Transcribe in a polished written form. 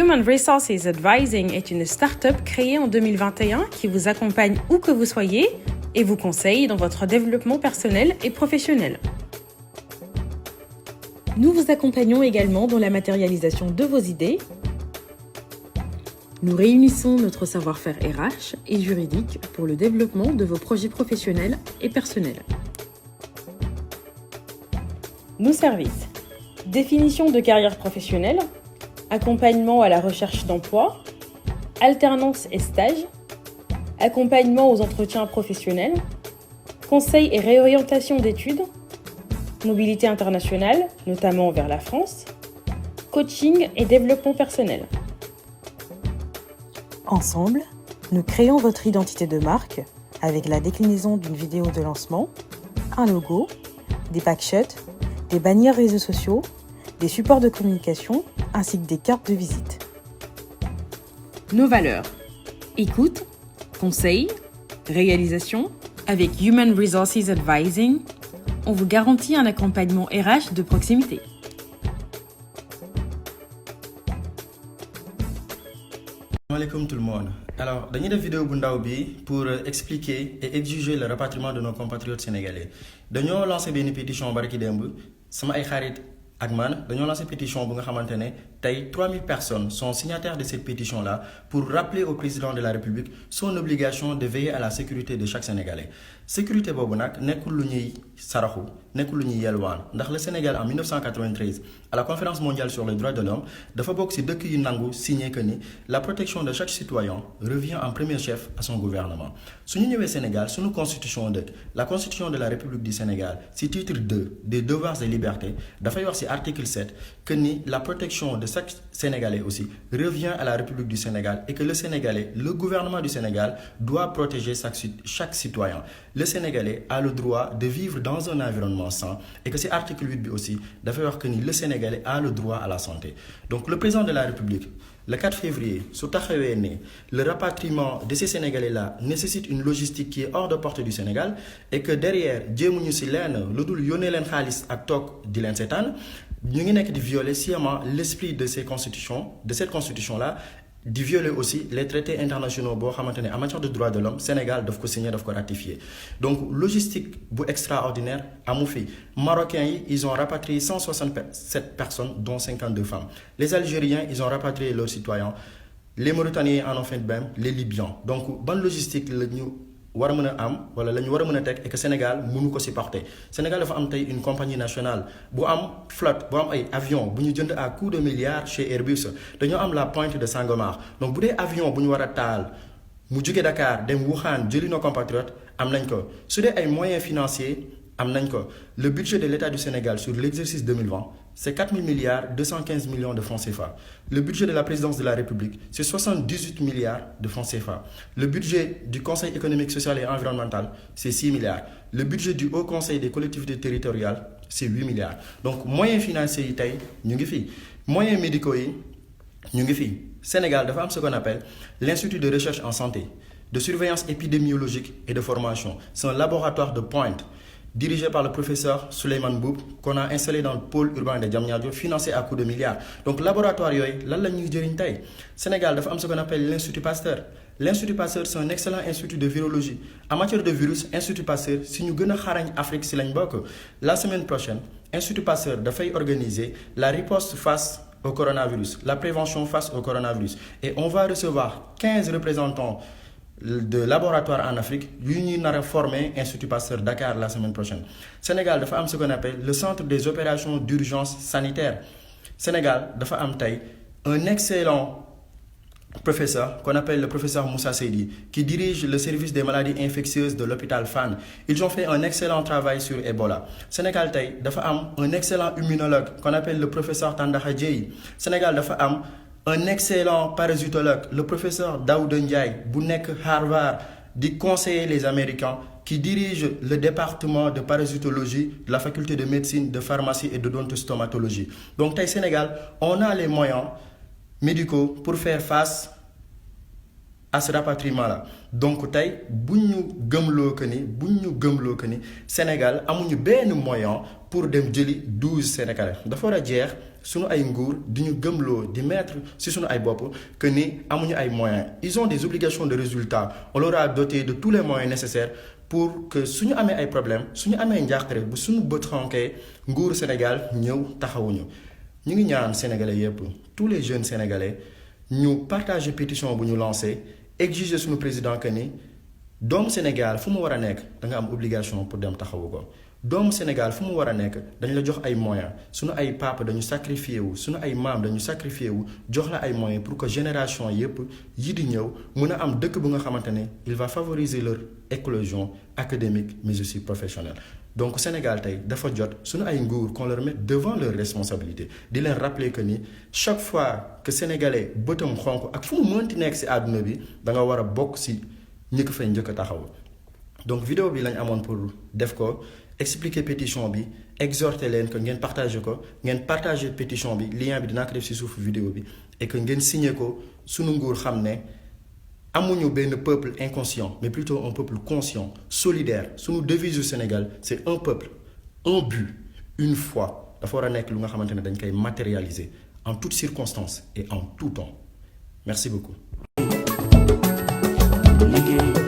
Human Resources Advising est une start-up créée en 2021 qui vous accompagne où que vous soyez et vous conseille dans votre développement personnel et professionnel. Nous vous accompagnons également dans la matérialisation de vos idées. Nous réunissons notre savoir-faire RH et juridique pour le développement de vos projets professionnels et personnels. Nos services: définition de carrière professionnelle, accompagnement à la recherche d'emploi, alternance et stage, accompagnement aux entretiens professionnels, conseil et réorientation d'études, mobilité internationale, notamment vers la France, coaching et développement personnel. Ensemble, nous créons votre identité de marque avec la déclinaison d'une vidéo de lancement, un logo, des backshots, des bannières réseaux sociaux, des supports de communication ainsi que des cartes de visite. Nos valeurs: écoute, conseil, réalisation. Avec Human Resources Advising, on vous garantit un accompagnement RH de proximité. Salam tout le monde. Alors, dañuy def vidéo bu ndaw bi pour expliquer et exiger le rapatriement de nos compatriotes sénégalais. Dañoo lancé benn pétition barki démb sama ay xarit ak man dañoo lancé pétition bu nga xamante ne tey 3000 personnes sont signataires de cette pétition-là pour rappeler au président de la République son obligation de veiller à la sécurité de chaque Sénégalais. Sécurité boobu nag nekkul lu ñuy saraxu nekkul lu ñuy yelwaan ndax le Sénégal en 1993 à la conférence mondiale sur les droits de l'homme dafa bokk ci dëkk yu nangu signé que ni la protection de chaque citoyen revient en premier chef à son gouvernement. Su ñu ñëwee Sénégal suñu constitution dëkk la constitution de la République du Sénégal ci titre 2 des devoirs et libertés dafay wax ci article 7 que ni la protection de chaque Sénégalais aussi revient à la République du Sénégal et que le Sénégalais, le gouvernement du Sénégal doit protéger chaque citoyen. Le Sénégalais a le droit de vivre dans un environnement sain et que c'est article 8 bi aussi dafay wax que ni le Sénégalais a le droit à la santé. Donc le président de la République le 4 février su taxawee ne le rapatriement de ces Sénégalais-là nécessite une logistique qui est hors de portée du Sénégal et que derrière jéemuñu ci lenn lu dul yónnee leen xaalis ak toog di leen seetaan ñu ngi nekk di violer sciemment l'esprit de cette constitution-là, di violer aussi les traités internationaux boo xamante ne en matière de droits de l'homme Sénégal daf ko signé daf ko ratifié. Donc logistique bu extraordinaire amu fi. Marocains yi ils ont rapatrié 167 personnes dont 52 femmes. Les Algériens ils ont rapatrié leurs citoyens. Les Mauritaniens en ont fait de même, les Libyens. Donc ban logistique la ñu war a mën a am wala la ñu war a mën a teg et que Sénégal mënu ko supporter. Sénégal dafa am tey une compagnie nationale bu am flotte bu am ay avion bu ñu jënd à coups de milliards chez Airbus dañoo am la pointe de Sangomar. Donc bu dee avion bu ñu war a taal mu jóge Dakar dem Wuhan jëli nos compatriotes am nañ ko su dee ay moyens financiers am nañ ko. Le budget de l'État du Sénégal sur l'exercice 2020 c'est 4 000 milliards 215 millions de francs CFA. Le budget de la présidence de la République, c'est 78 milliards de francs CFA. Le budget du Conseil économique, social et environnemental, c'est 6 milliards. Le budget du Haut Conseil des collectivités territoriales, c'est 8 milliards. Donc, moyens financiers yi tey ñu ngi fi. Moyens médicaux yi ñu ngi fi. Sénégal dafa am ce qu'on appelle l'Institut de recherche en santé, de surveillance épidémiologique et de formation. C'est un laboratoire de pointe dirigé par le professeur Souleymane Boub, qu'on a installé dans le pôle urbain de Diamniadio, financé à coups de milliards. Donc, laboratoire yooyu lan la ñuy jëriñ tey Sénégal dafa am ce qu'on appelle l'Institut Pasteur. L'Institut Pasteur, c'est un excellent institut de virologie. En matière de virus, Institut Pasteur, si ñu gën a xarañ Afrique si lañ bokk. La semaine prochaine, Institut Pasteur dafay organiser la riposte face au coronavirus, la prévention face au coronavirus. Et on va recevoir 15 représentants de laboratoire en Afrique yu ñuy nar a former Institut Pasteur Dakar la semaine prochaine. Sénégal dafa am ce qu'on appelle le centre des opérations d'urgence sanitaire. Sénégal dafa am tey un excellent professeur qu'on appelle le professeur Moussa Seydi qui dirige le service des maladies infectieuses de l'hôpital Fann. Ils ont fait un excellent travail sur Ebola. Sénégal tey dafa am un excellent immunologue qu'on appelle le professeur Tandakha Dièye. Sénégal dafa am un excellent parasitologue, le professeur Daouda Ndiaye, bu nekk Harvard, di conseiller les Américains, qui dirige le département de parasitologie de la faculté de médecine, de pharmacie et d'odontostomatologie. Donc tey Sénégal, on a les moyens médicaux pour faire face à ce rapatriement-là. Donc tey buñ ñu gëmloo que ni Sénégal amuñu benn moyen pour dem jëli 12 Sénégalais dafa war a jeex sunu ay nguur di ñu gëmloo di mettre ci sunu ay bopp que ni amuñu ay moyens ils ont des obligations de résultat on leur a doté de tous les moyens nécessaires pour que suñu amee ay problèmes suñu amee njàqare bu suñu bët xonqee nguuru Sénégal ñëw taxawuñu ñu ngi ñaan sénégalais yépp tous les jeunes sénégalais ñu partager pétition bu ñu lancé exiger suñu président que ni doomu Sénégal fu mu war a nekk da nga am obligation pour dem taxawu ko doomu Sénégal fu mu war a nekk dañu la jox ay moyens suñu ay papa dañu sacrifié wu suñu ay maam dañu sacrifié wu jox la ay moyens pour que génération yépp yi di ñëw mën a am dëkk bu nga xamante ne il va favoriser leur éclosion académique mais aussi professionnelle donc Sénégal tey dafa jot suñu ay nguur qu'on leur mette devant leurs responsabilités di leen rappeler que ni chaque fois que sénégalais bëtam xonk ak fu mu mënti nekk ci àdduna bi da nga war a bokk ci ñi ko fay njëkk a taxaw donc vidéo bi lañ amoon pour def ko expliquer pétition bi exhorter leen que ngeen partager ko ngeen partager pétition bi lien bi dinaa ko def ci suufu vidéo bi et que ngeen signer ko sunu nguur xam ne amuñu benn peuple inconscient mais plutôt un peuple conscient solidaire sunu devise du Sénégal c'est un peuple un but une foi dafa war a nekk lu nga xamante ne dañ koy matérialiser en toutes circonstances et en tout temps merci beaucoup. Liggéey